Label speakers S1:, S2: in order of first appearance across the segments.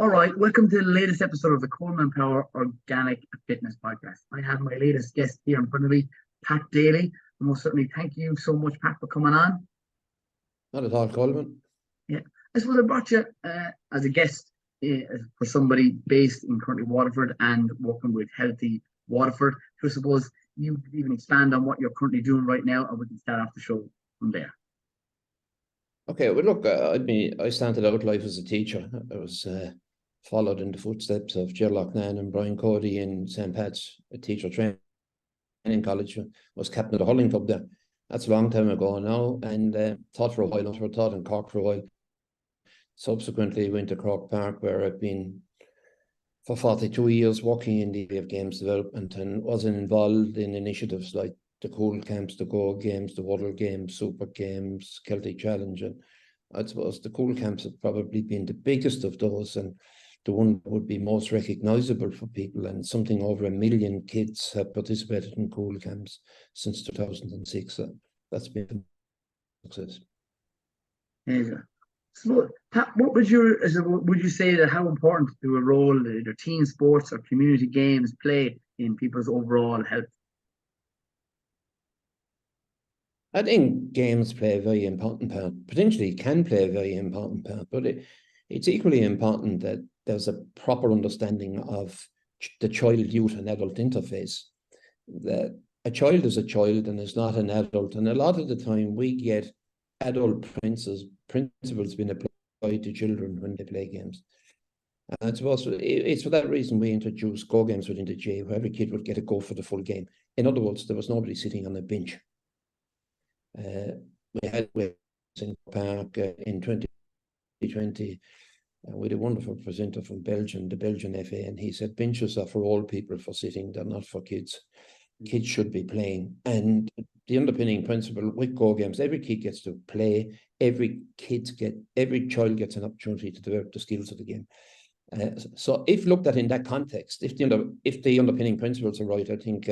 S1: All right, welcome to the latest episode of the Coleman Power Organic Fitness Podcast. I have my latest guest here in front of me, Pat Daly. And most certainly, thank you so much, Pat, for coming on.
S2: Not at all, Coleman.
S1: Yeah, I suppose I brought you as a guest for somebody based in currently Waterford and working with Healthy Waterford. So I suppose you could even expand on what you're currently doing right now, and we can start off the show from there.
S2: Okay, well, look, I started out life as a teacher. I was followed in the footsteps of Ger Loughnane and Brian Cody in St. Pat's, a teacher training college. I was captain of the hurling club there. That's a long time ago now, and taught for a while. I taught in Cork for a while. Subsequently, went to Cork Park, where I've been for 42 years working in the area of games development, and wasn't involved in initiatives like the Cool Camps, the Go Games, the Waddle Games, Super Games, Celtic Challenge. And I suppose the Cool Camps have probably been the biggest of those, and the one that would be most recognisable for people. And something over 1 million kids have participated in Cool Camps since 2006. So that's been a success.
S1: Yeah. So, what would you say that how important do a role either team sports or community games play in people's overall health?
S2: I think games play a very important part, potentially can play a very important part, but it's equally important that there's a proper understanding of the child, youth and adult interface. That a child is a child and is not an adult. And a lot of the time we get adult principles being applied to children when they play games. And I suppose it's for that reason we introduced Go Games within the J, where every kid would get a go for the full game. In other words, there was nobody sitting on a bench. We had in Park in 2020 with a wonderful presenter from Belgium, the Belgian FA, and he said benches are for old people for sitting, they're not for kids. Kids should be playing. And the underpinning principle with Go Games, every kid gets to play, every child gets an opportunity to develop the skills of the game. So if looked at in that context, if the underpinning principles are right, I think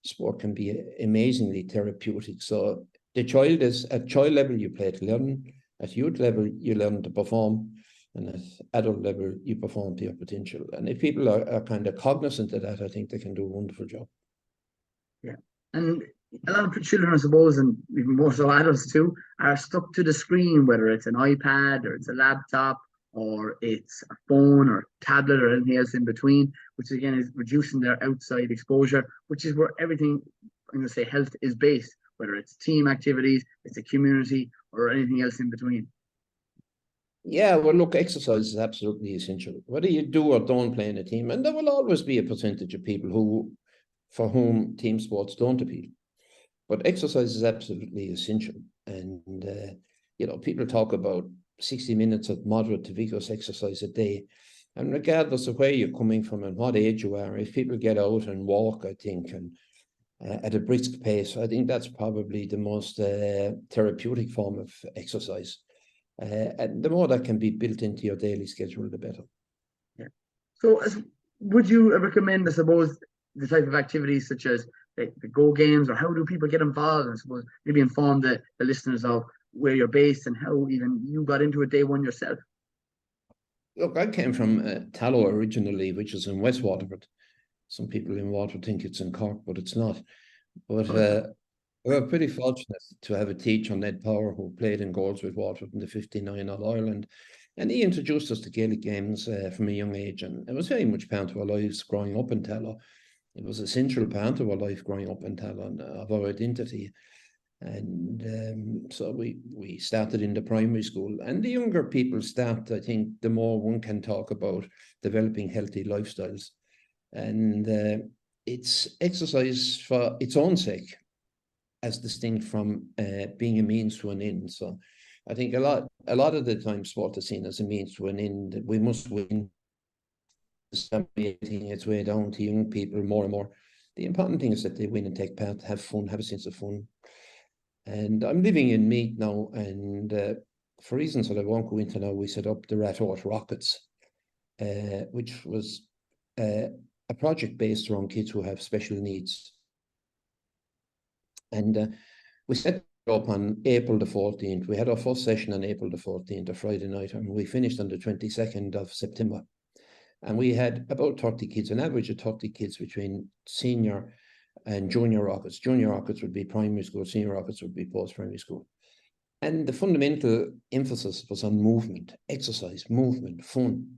S2: sport can be amazingly therapeutic. So the child is at child level, you play to learn. At youth level, you learn to perform. And at adult level, you perform to your potential. And if people are kind of cognizant of that, I think they can do a wonderful job.
S1: Yeah. And a lot of children, I suppose, and even more so adults too, are stuck to the screen, whether it's an iPad or it's a laptop or it's a phone or tablet or anything else in between, which again is reducing their outside exposure, which is where everything, I'm going to say, health is based, whether it's team activities, it's a community, or anything else in between.
S2: Yeah, well, look, exercise is absolutely essential. Whether you do or don't play in a team, and there will always be a percentage of people for whom team sports don't appeal. But exercise is absolutely essential. And, people talk about 60 minutes of moderate to vigorous exercise a day. And regardless of where you're coming from and what age you are, if people get out and walk, I think, and at a brisk pace, I think that's probably the most therapeutic form of exercise. And the more that can be built into your daily schedule, the better.
S1: Yeah. So would you recommend, I suppose, the type of activities such as the Go Games, or how do people get involved? I suppose maybe inform the listeners of where you're based and how even you got into it day one yourself.
S2: Look, I came from Tallow originally, which is in West Waterford. Some people in Waterford think it's in Cork, but it's not. But we're pretty fortunate to have a teacher, Ned Power, who played in goals with Waterford in the 59 All-Ireland. And he introduced us to Gaelic games from a young age. And it was very much part of our lives growing up in Tallow. It was a central part of our life growing up in Tallow and of our identity. And so we started in the primary school. And the younger people start, I think, the more one can talk about developing healthy lifestyles. And it's exercise for its own sake, as distinct from being a means to an end. So I think a lot of the time sport is seen as a means to an end. That we must win. It's its way down to young people more and more. The important thing is that they win and take part, have fun, have a sense of fun. And I'm living in Meath now, and for reasons that I won't go into now, we set up the Rat Rockets, which was a project based around kids who have special needs. And we set it up on April the 14th. We had our first session on April the 14th, a Friday night, and we finished on the 22nd of September. And we had about 30 kids, an average of 30 kids between senior and junior rockets. Junior rockets would be primary school, senior rockets would be post-primary school. And the fundamental emphasis was on movement, exercise, movement, fun.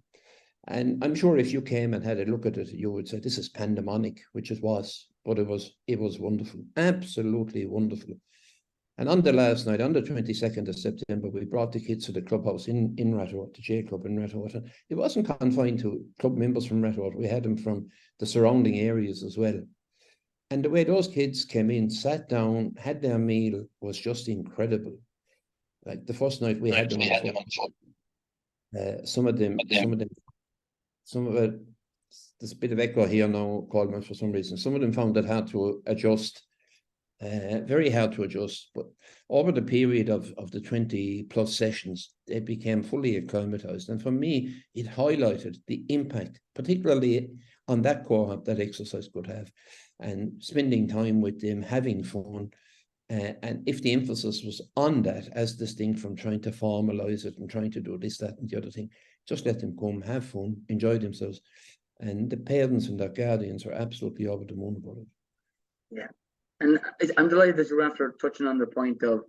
S2: And I'm sure if you came and had a look at it, you would say this is pandemonic, which it was, but it was wonderful, absolutely wonderful. And on the last night, on the 22nd of September, we brought the kids to the clubhouse in Rathout, the J Club in Rathout. It wasn't confined to club members from Rathout. We had them from the surrounding areas as well. And the way those kids came in, sat down, had their meal was just incredible. Like the first night we had them on the phone. Some of it, there's a bit of echo here now, Coleman, for some reason. Some of them found it hard to adjust. Very hard to adjust, but over the period of the 20 plus sessions, they became fully acclimatized. And for me, it highlighted the impact, particularly on that cohort, that exercise could have, and spending time with them, having fun. And if the emphasis was on that, as distinct from trying to formalize it and trying to do this, that, and the other thing, just let them come, have fun, enjoy themselves. And the parents and their guardians are absolutely over the moon about it.
S1: Yeah. And I'm delighted that you're after touching on the point of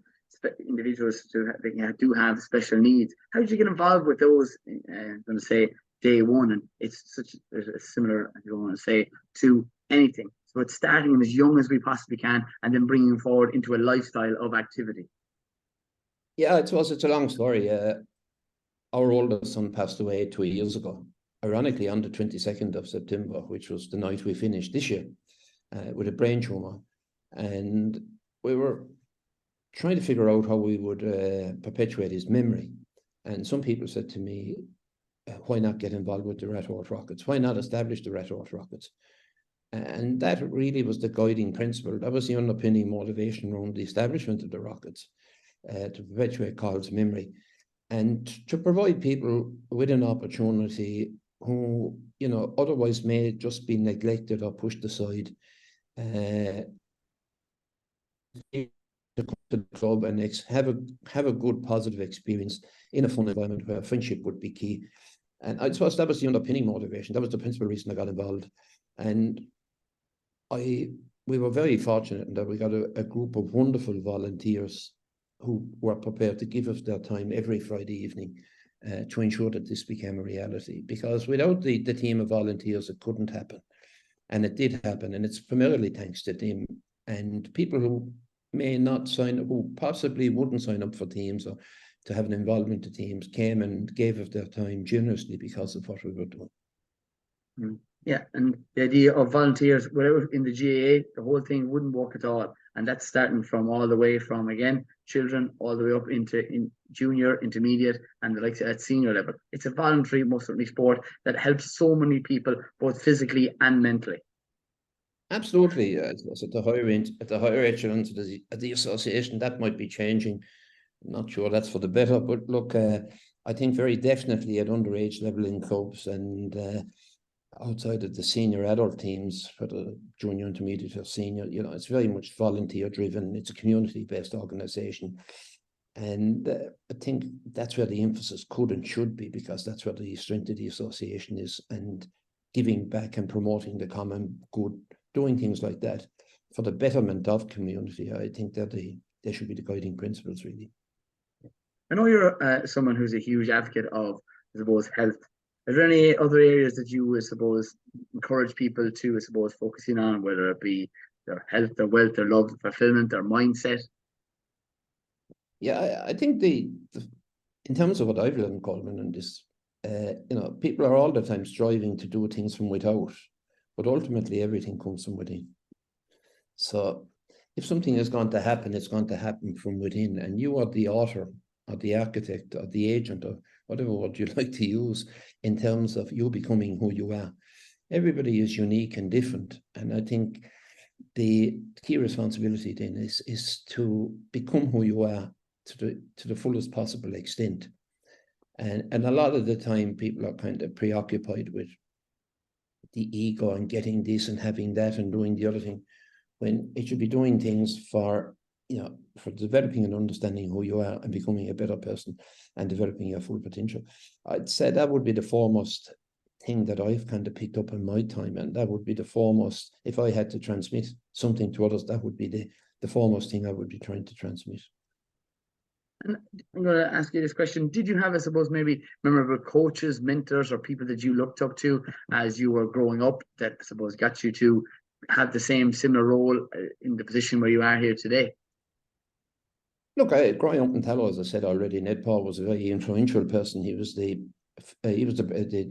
S1: individuals who do have special needs. How did you get involved with those? I'm going to say day one, and it's such a similar, I don't want to say, to anything. So it's starting them as young as we possibly can, and then bringing them forward into a lifestyle of activity.
S2: Yeah, it's a long story. Our oldest son passed away 2 years ago, ironically on the 22nd of September, which was the night we finished this year, with a brain tumor. And we were trying to figure out how we would perpetuate his memory. And some people said to me, why not get involved with the Rathout Rockets? Why not establish the Rathout Rockets? And that really was the guiding principle. That was the underpinning motivation around the establishment of the Rockets, to perpetuate Carl's memory and to provide people with an opportunity who, otherwise may just be neglected or pushed aside, to come to the club and have a good positive experience in a fun environment where friendship would be key. And I suppose that was the underpinning motivation. That was the principal reason I got involved. And we were very fortunate in that we got a group of wonderful volunteers who were prepared to give us their time every Friday evening to ensure that this became a reality. Because without the team of volunteers, it couldn't happen. And it did happen. And it's primarily thanks to them and people who may not sign up, who possibly wouldn't sign up for teams or to have an involvement to teams, came and gave of their time generously because of what we were doing.
S1: Yeah, and the idea of volunteers, whatever in the GAA, the whole thing wouldn't work at all. And that's starting from all the way from, again, children all the way up into junior, intermediate, and like at senior level. It's a voluntary, most certainly, sport that helps so many people, both physically and mentally.
S2: Absolutely. At the higher echelons of the association, that might be changing. I'm not sure that's for the better, but look, I think very definitely at underage level in clubs and outside of the senior adult teams for the junior, intermediate, or senior, it's very much volunteer driven. It's a community based organization. And I think that's where the emphasis could and should be, because that's where the strength of the association is, and giving back and promoting the common good, doing things like that for the betterment of community. I think that they should be the guiding principles, really.
S1: I know you're someone who's a huge advocate of, I suppose, health. Are there any other areas that you, I suppose, encourage people to, I suppose, focusing on, whether it be their health, their wealth, their love, their fulfillment, their mindset?
S2: Yeah, I think in terms of what I've learned, Coleman, and this, people are all the time striving to do things from without, but ultimately everything comes from within. So if something is going to happen, it's going to happen from within, and you are the author or the architect or the agent or whatever word you like to use in terms of you becoming who you are. Everybody is unique and different, and I think the key responsibility then is to become who you are to the fullest possible extent. And a lot of the time people are kind of preoccupied with the ego and getting this and having that and doing the other thing, when it should be doing things for developing and understanding who you are and becoming a better person and developing your full potential. I'd say that would be the foremost thing that I've kind of picked up in my time, and that would be the foremost. If I had to transmit something to others, that would be the foremost thing I would be trying to transmit.
S1: And I'm going to ask you this question. Did you have, I suppose, maybe memorable coaches, mentors, or people that you looked up to as you were growing up that, I suppose, got you to have the similar role in the position where you are here today?
S2: Look, growing up in Tallow, as I said already, Ned Paul was a very influential person. He was the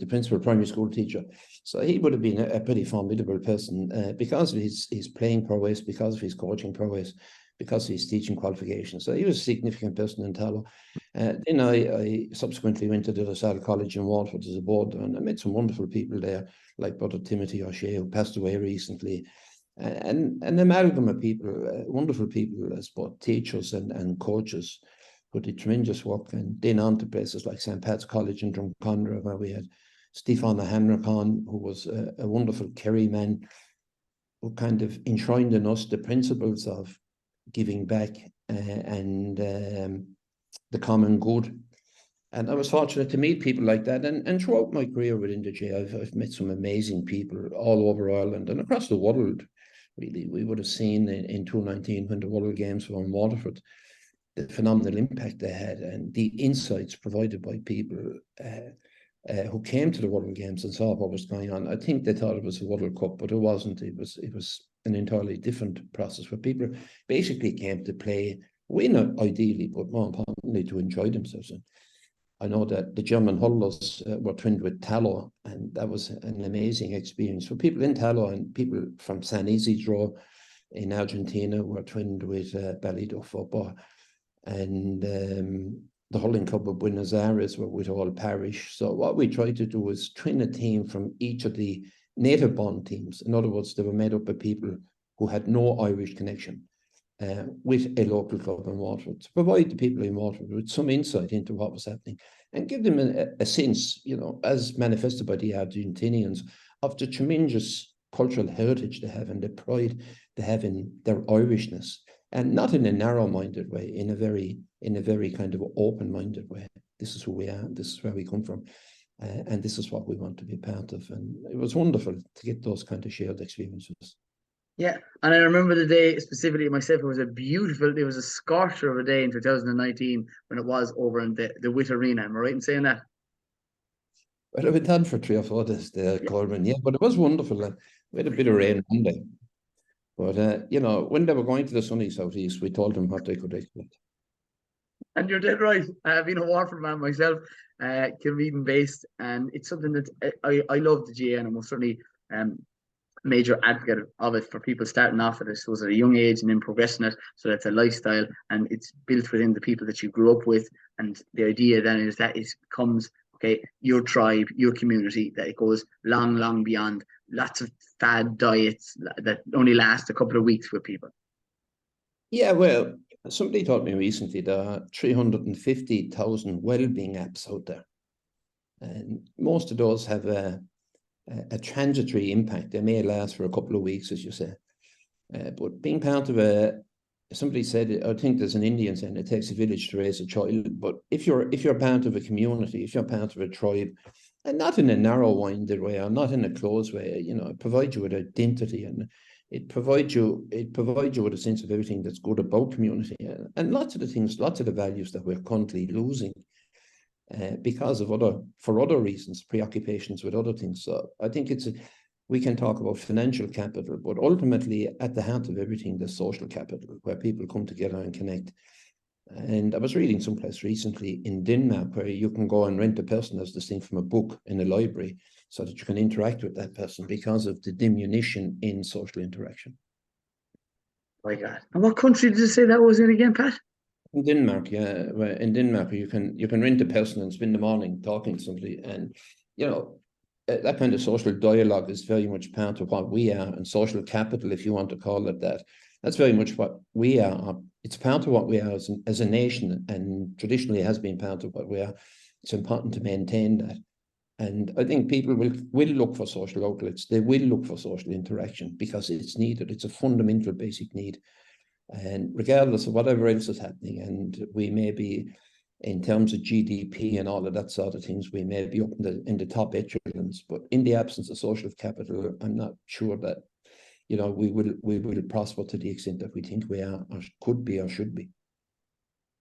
S2: principal primary school teacher, so he would have been a pretty formidable person because of his playing prowess, because of his coaching prowess, because of his teaching qualifications. So he was a significant person in Tallow. Then I subsequently went to the LaSalle College in Waterford as a board, and I met some wonderful people there, like Brother Timothy O'Shea, who passed away recently. And an amalgam of people, wonderful people as both teachers and coaches who did tremendous work. And then on to places like St. Pat's College in Drumcondra, where we had Stephen Hanrahan, who was a wonderful Kerry man, who kind of enshrined in us the principles of giving back and the common good. And I was fortunate to meet people like that. And throughout my career within the J, I've met some amazing people all over Ireland and across the world. Really, we would have seen in 2019 when the World Games were in Waterford, the phenomenal impact they had and the insights provided by people who came to the World Games and saw what was going on. I think they thought it was a World Cup, but it wasn't. It was an entirely different process where people basically came to play, win ideally, but more importantly to enjoy themselves. And I know that the German hurlers were twinned with Tallow, and that was an amazing experience for people in Tallow, and people from San Isidro in Argentina were twinned with Ballyduff football, and the hurling club of Buenos Aires were with all parish. So what we tried to do was twin a team from each of the native born teams. In other words, they were made up of people who had no Irish connection. With a local club in Waterford, to provide the people in Waterford with some insight into what was happening and give them a sense, as manifested by the Argentinians, of the tremendous cultural heritage they have and the pride they have in their Irishness, and not in a narrow-minded way, in a very kind of open-minded way. This is who we are, this is where we come from, and this is what we want to be part of. And it was wonderful to get those kind of shared experiences.
S1: Yeah, and I remember the day specifically myself. It was a scorcher of a day in 2019 when it was over in the Witt Arena. Am I right in saying that?
S2: Well, I've been done for 3 or 4 days there, Colburn, yeah, but it was wonderful. We had a bit of rain one day. But, when they were going to the sunny southeast, we told them what they could expect.
S1: And you're dead right. Being a Waterford man myself, Kilmeaden based, and it's something that I love the GA, and I'm most certainly major advocate of it for people starting off at it, so at a young age and then progressing it, so that's a lifestyle and it's built within the people that you grew up with. And the idea then is that it becomes your tribe, your community, that it goes long beyond lots of fad diets that only last a couple of weeks with people.
S2: Yeah, well, somebody told me recently there are 350,000 well-being apps out there, and most of those have a transitory impact. They may last for a couple of weeks, as you say. But being part of somebody said, I think there's an Indian saying, it takes a village to raise a child. But if you're part of a community, if you're part of a tribe, and not in a narrow-minded way or not in a closed way, it provides you with identity, and it provides you with a sense of everything that's good about community, and lots of the values that we're currently losing. Because of other reasons, preoccupations with other things. So I think we can talk about financial capital, but ultimately at the heart of everything, there's social capital, where people come together and connect. And I was reading someplace recently in Denmark where you can go and rent a person as distinct from a book in a library, so that you can interact with that person because of the diminution in social interaction.
S1: My God. And what country did you say that was in again, Pat?
S2: In Denmark, yeah. In Denmark, you can rent a person and spend the morning talking to somebody, and that kind of social dialogue is very much part of what we are, and social capital, if you want to call it that. That's very much what we are. It's part of what we are as a nation, and traditionally has been part of what we are. It's important to maintain that. And I think people will look for social outlets. They will look for social interaction because it's needed. It's a fundamental basic need. And regardless of whatever else is happening, and we may be in terms of GDP and all of that sort of things, we may be up in the top echelons. But in the absence of social capital, I'm not sure that, you know, we will prosper to the extent that we think we are, or could be, or should be.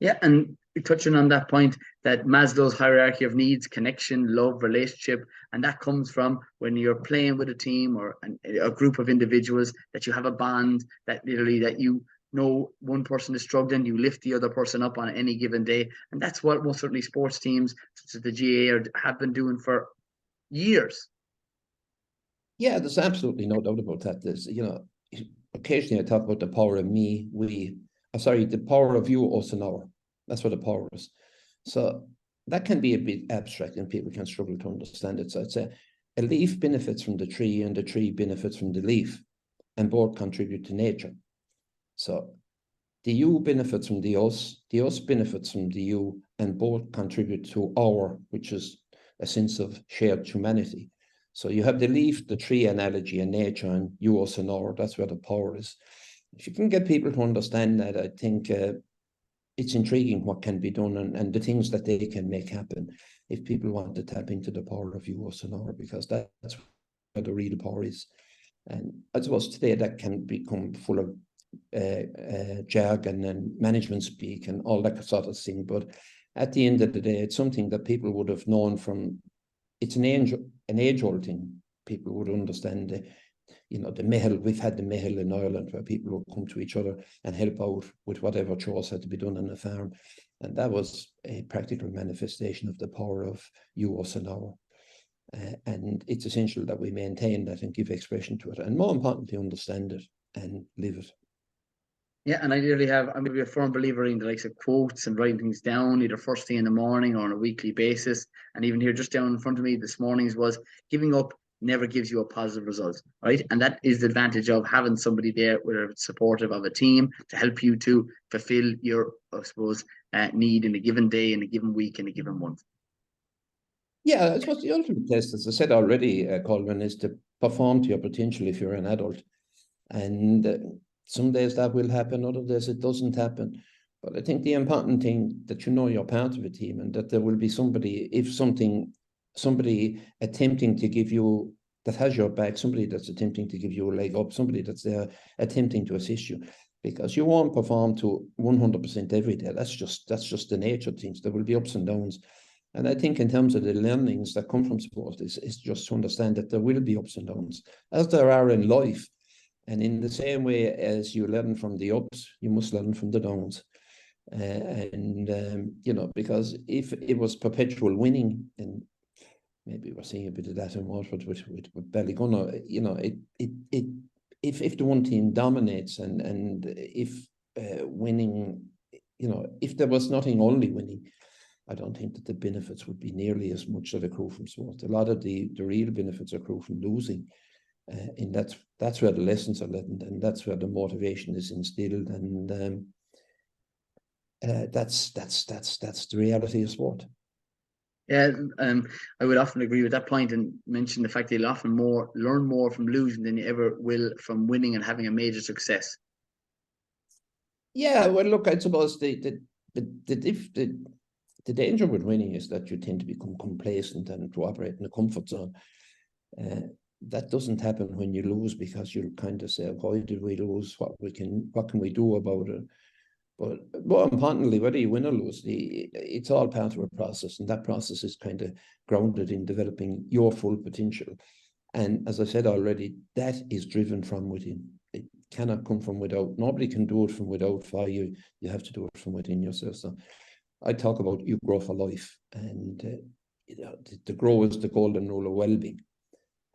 S1: Yeah, and touching on that point, that Maslow's hierarchy of needs, connection, love, relationship, and that comes from when you're playing with a team or a group of individuals, that you have a bond, that literally that you know one person is struggling, you lift the other person up on any given day. And that's what most certainly sports teams such as the GA have been doing for years.
S2: Yeah, there's absolutely no doubt about that. There's, you know, occasionally I talk about the power of me, we, sorry, the power of you, us, and our. That's what the power is. So that can be a bit abstract and people can struggle to understand it. So I'd say a leaf benefits from the tree and the tree benefits from the leaf, and both contribute to nature. So the you benefits from the us benefits from the you, and both contribute to our, which is a sense of shared humanity. So you have the leaf, the tree analogy, and nature, and you, us, and our. That's where the power is. If you can get people to understand that, I think it's intriguing what can be done and the things that they can make happen if people want to tap into the power of you, us, and our, because that's where the real power is. And I suppose today that can become full of jargon and management speak and all that sort of thing. But at the end of the day, it's something that people would have known from, it's an age-old thing. People would understand the, you know, the mehel. We've had the mehel in Ireland where people would come to each other and help out with whatever chores had to be done on the farm. And that was a practical manifestation of the power of you, us, and our. And it's essential that we maintain that and give expression to it. And more importantly, understand it and live it.
S1: Yeah, and I really have, I'm a firm believer in the likes of quotes and writing things down, either first thing in the morning or on a weekly basis. And even here, just down in front of me this morning's was giving up never gives you a positive result, right? And that is the advantage of having somebody there, whether it's supportive of a team to help you to fulfill your, I suppose, need in a given day, in a given week, in a given month.
S2: Yeah, I suppose the ultimate test, as I said already, Colvin, is to perform to your potential if you're an adult. And some days that will happen, other days it doesn't happen. But I think the important thing that you know you're part of a team and that there will be somebody, if somebody attempting to give you, that has your back, somebody that's attempting to give you a leg up, somebody that's there attempting to assist you. Because you won't perform to 100% every day. That's just the nature of things. There will be ups and downs. And I think in terms of the learnings that come from sport is just to understand that there will be ups and downs, as there are in life. And in the same way as you learn from the ups, you must learn from the downs. You know, because if it was perpetual winning, and maybe we're seeing a bit of that in Waterford with Ballygunner, you know, if the one team dominates and if winning, you know, if there was nothing only winning, I don't think that the benefits would be nearly as much that accrue from sport. A lot of the real benefits accrue from losing. And that's where the lessons are learned, and that's where the motivation is instilled, and that's the reality of sport.
S1: Yeah, I would often agree with that point and mention the fact that you'll often learn more from losing than you ever will from winning and having a major success.
S2: Yeah, well, look, I suppose the danger with winning is that you tend to become complacent and to operate in a comfort zone. That doesn't happen when you lose, because you'll kind of say, why did we lose? What can we do about it? But more importantly, whether you win or lose, it's all part of a process, and that process is kind of grounded in developing your full potential. And as I said already, that is driven from within. It cannot come from without. Nobody can do it from without for you. You have to do it from within yourself. So I talk about you grow for life, and you know, the grow is the golden rule of well-being,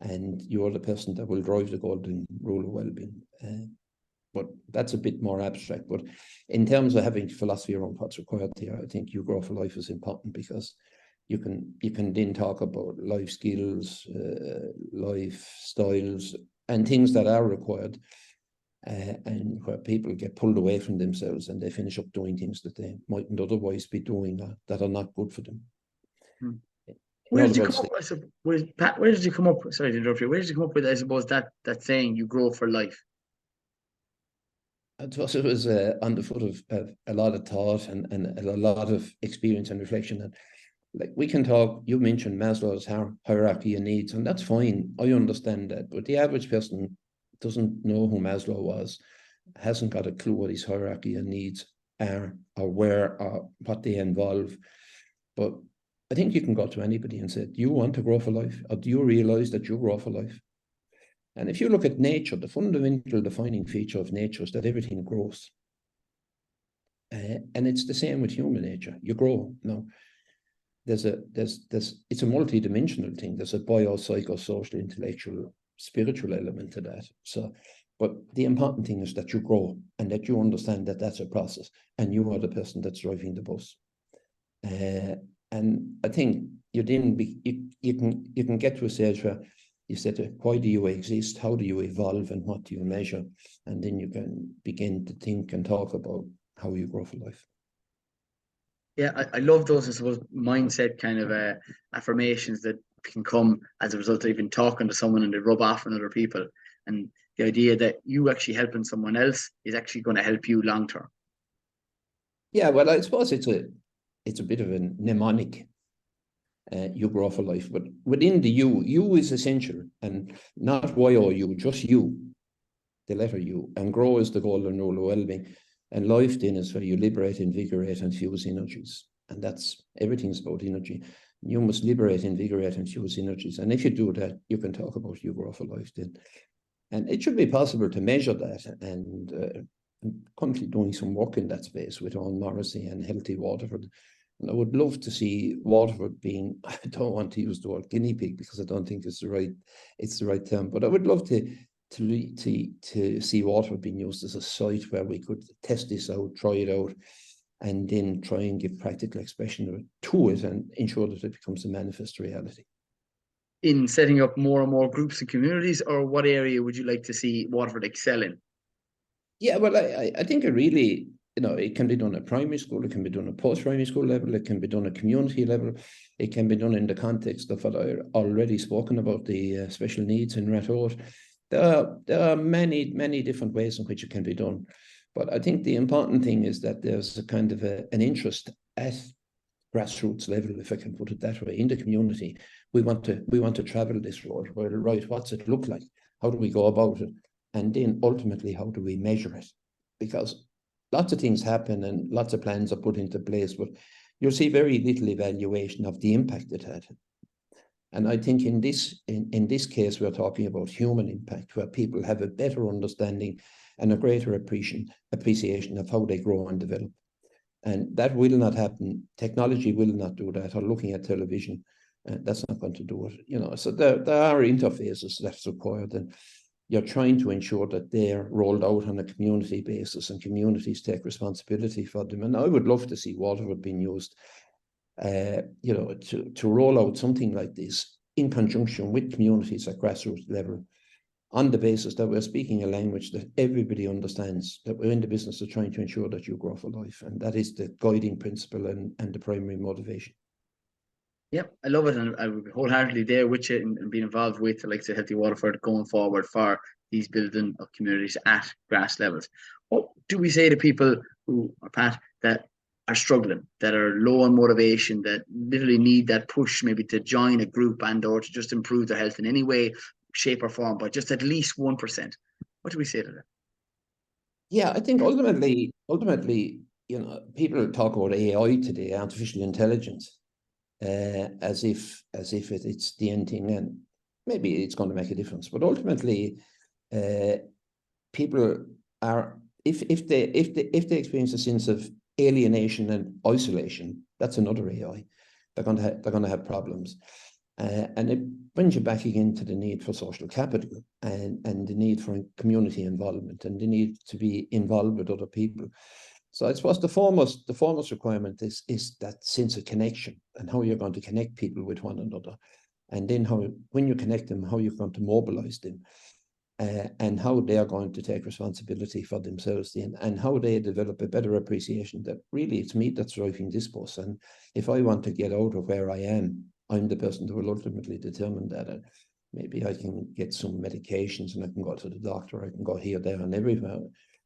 S2: and you're the person that will drive the golden rule of well-being. But that's a bit more abstract. But in terms of having philosophy around what's required here, I think you grow for life is important, because you can then talk about life skills, life styles, and things that are required, and where people get pulled away from themselves and they finish up doing things that they mightn't otherwise be doing, that are not good for them.
S1: Hmm. Where did you come up? Pat, where did you come up? Sorry to interrupt you. Where did you come up with, I suppose, that saying, "You grow for life"?
S2: I suppose it was on the foot of a lot of thought and a lot of experience and reflection. And like we can talk, you mentioned Maslow's hierarchy of needs, and that's fine. I understand that. But the average person doesn't know who Maslow was, hasn't got a clue what his hierarchy of needs are or where or what they involve. But I think you can go to anybody and say, do you want to grow for life? Or do you realize that you grow for life? And if you look at nature, the fundamental defining feature of nature is that everything grows. And it's the same with human nature. You grow. Now, it's a multi-dimensional thing. There's a bio-psycho-social, intellectual, spiritual element to that. So, but the important thing is that you grow and that you understand that that's a process and you are the person that's driving the bus. And I think you can get to a stage where you said, why do you exist? How do you evolve? And what do you measure? And then you can begin to think and talk about how you grow for life.
S1: Yeah, I love those, I suppose, mindset kind of affirmations that can come as a result of even talking to someone and they rub off on other people. And the idea that you actually helping someone else is actually going to help you long term.
S2: Yeah, well, I suppose it's a bit of a mnemonic. You grow for life, but within the you is essential, and not you, just you, the letter U, and grow is the golden rule of well-being, and life then is where you liberate, invigorate, and fuse energies, and that's everything's about energy. You must liberate, invigorate, and fuse energies, and if you do that, you can talk about you grow for life then, and it should be possible to measure that, and I'm currently doing some work in that space with Owen Morrissey and Health Waterford. And I would love to see Waterford being, I don't want to use the word guinea pig because I don't think it's the right term, but I would love to see Waterford being used as a site where we could test this out, try it out, and then try and give practical expression to it and ensure that it becomes a manifest reality.
S1: In setting up more and more groups and communities, or what area would you like to see Waterford excel in?
S2: Yeah, well, I think it really, it can be done at primary school, it can be done at post-primary school level, it can be done at community level, it can be done in the context of what I already spoken about, the special needs in Rathore. There are many, many different ways in which it can be done. But I think the important thing is that there's a kind of an interest at grassroots level, if I can put it that way, in the community. We want to travel this road. Well, right, what's it look like? How do we go about it? And then ultimately, how do we measure it? Because lots of things happen and lots of plans are put into place, but you'll see very little evaluation of the impact it had. And I think in this case, we're talking about human impact, where people have a better understanding and a greater appreciation of how they grow and develop. And that will not happen. Technology will not do that, or looking at television, that's not going to do it. So there are interfaces that's required, and you're trying to ensure that they're rolled out on a community basis and communities take responsibility for them. And I would love to see Waterford being used, to roll out something like this in conjunction with communities at grassroots level, on the basis that we're speaking a language that everybody understands, that we're in the business of trying to ensure that you grow for life. And that is the guiding principle and the primary motivation.
S1: Yep, I love it, and I would be wholeheartedly there with you and being involved with the likes of Healthy Waterford going forward for these building of communities at grass levels. What do we say to people who are, Pat, that are struggling, that are low on motivation, that literally need that push maybe to join a group and or to just improve their health in any way, shape or form, but just at least 1%? What do we say to them?
S2: Yeah, I think ultimately, people talk about AI today, artificial intelligence, as if it's the end thing, and maybe it's going to make a difference. But ultimately, people are if they experience a sense of alienation and isolation, that's another AI. They're going to have problems, and it brings you back again to the need for social capital and the need for community involvement and the need to be involved with other people. So I suppose the foremost requirement is that sense of connection and how you're going to connect people with one another, and then when you connect them, how you're going to mobilize them, and how they are going to take responsibility for themselves then, and how they develop a better appreciation that really it's me that's driving this bus, and if I want to get out of where I am, I'm the person who will ultimately determine that. And maybe I can get some medications and I can go to the doctor, I can go here, there, and everywhere.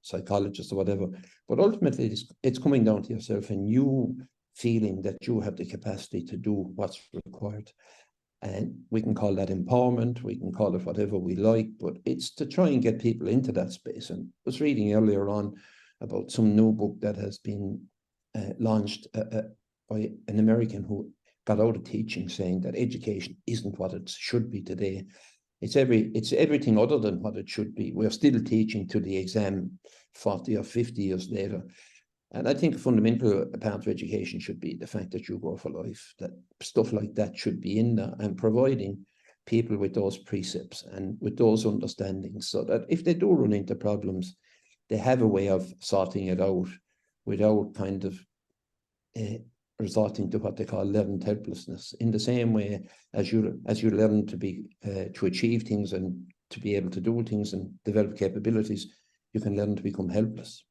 S2: psychologist or whatever. But ultimately, it's coming down to yourself and you feeling that you have the capacity to do what's required. And we can call that empowerment, we can call it whatever we like, but it's to try and get people into that space. And I was reading earlier on about some new book that has been launched by an American who got out of teaching, saying that education isn't what it should be today. It's everything other than what it should be. We're still teaching to the exam 40 or 50 years later. And I think a fundamental part of education should be the fact that you grow for life, that stuff like that should be in there, and providing people with those precepts and with those understandings, so that if they do run into problems, they have a way of sorting it out without kind of resorting to what they call learned helplessness. In the same way as you learn to achieve things and to be able to do things and develop capabilities, you can learn to become helpless.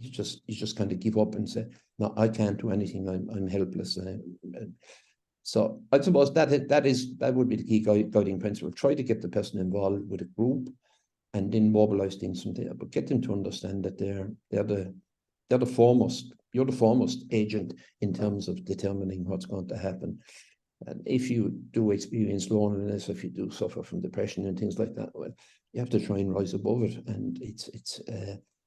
S2: You just kind of give up and say, no, I can't do anything. I'm helpless. So I suppose that would be the key guiding principle. Try to get the person involved with a group, and then mobilize things from there. But get them to understand that you're the foremost agent in terms of determining what's going to happen. And if you do experience loneliness, if you do suffer from depression and things like that, well, you have to try and rise above it. And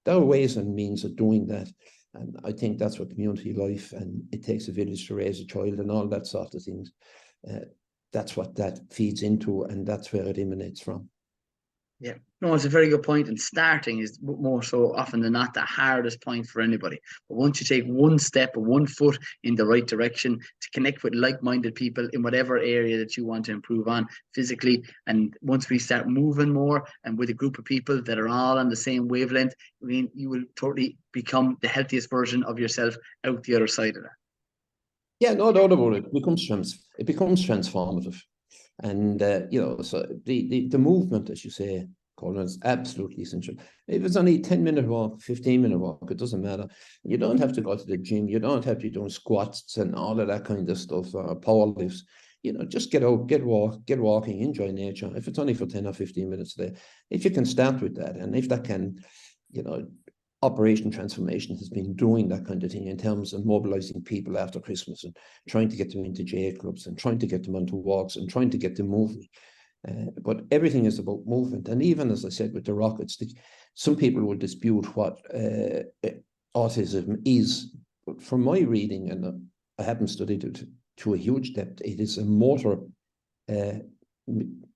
S2: there are ways and means of doing that. And I think that's what community life, and it takes a village to raise a child and all that sort of things. That's what that feeds into, and that's where it emanates from.
S1: Yeah, no, it's a very good point. And starting is more so often than not the hardest point for anybody. But once you take one step or 1 foot in the right direction to connect with like-minded people in whatever area that you want to improve on physically, and once we start moving more and with a group of people that are all on the same wavelength, I mean, you will totally become the healthiest version of yourself out the other side of that.
S2: Yeah, no doubt about it. It becomes transformative. And, so the movement, as you say, Colin, is absolutely essential. If it's only a 10-minute walk, 15-minute walk, it doesn't matter. You don't have to go to the gym. You don't have to be doing squats and all of that kind of stuff, or power lifts. Just get out, get walking, enjoy nature. If it's only for 10 or 15 minutes a day, if you can start with that, and if that can, Operation Transformation has been doing that kind of thing in terms of mobilizing people after Christmas and trying to get them into J clubs and trying to get them onto walks and trying to get them moving. But everything is about movement. And even, as I said, with the rockets, some people will dispute what autism is. But from my reading, and I haven't studied it to a huge depth, it is a motor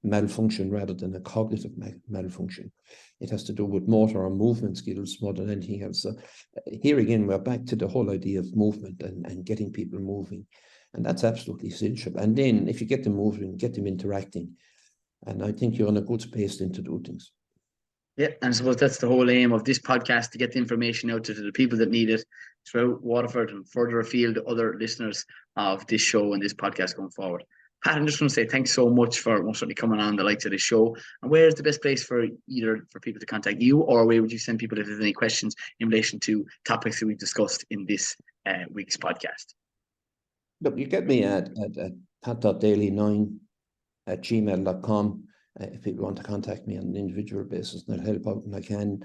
S2: malfunction rather than a cognitive malfunction. It has to do with motor or movement skills more than anything else. So here again, we're back to the whole idea of movement and getting people moving. And that's absolutely essential. And then if you get them moving, get them interacting, and I think you're in a good space then to do things.
S1: Yeah, and I suppose that's the whole aim of this podcast, to get the information out to the people that need it throughout Waterford and further afield to other listeners of this show and this podcast going forward. Pat, I'm just going to say thanks so much for most certainly coming on the likes of this show. And where's the best place for people to contact you, or where would you send people if there's any questions in relation to topics that we've discussed in this week's podcast?
S2: Look, you get me at pat.daily9@gmail.com. If people want to contact me on an individual basis, and I'll help out when I can,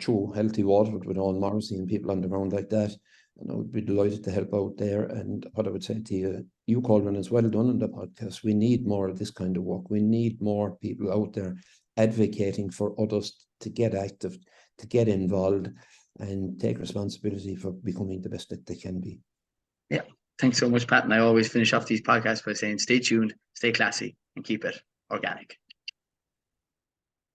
S2: through Health Waterford with Owen Morrissey and people on the ground like that. And I would be delighted to help out there. And what I would say to you, Colin, is well done on the podcast. We need more of this kind of work. We need more people out there advocating for others to get active, to get involved, and take responsibility for becoming the best that they can be.
S1: Yeah. Thanks so much, Pat. And I always finish off these podcasts by saying stay tuned, stay classy, and keep it organic.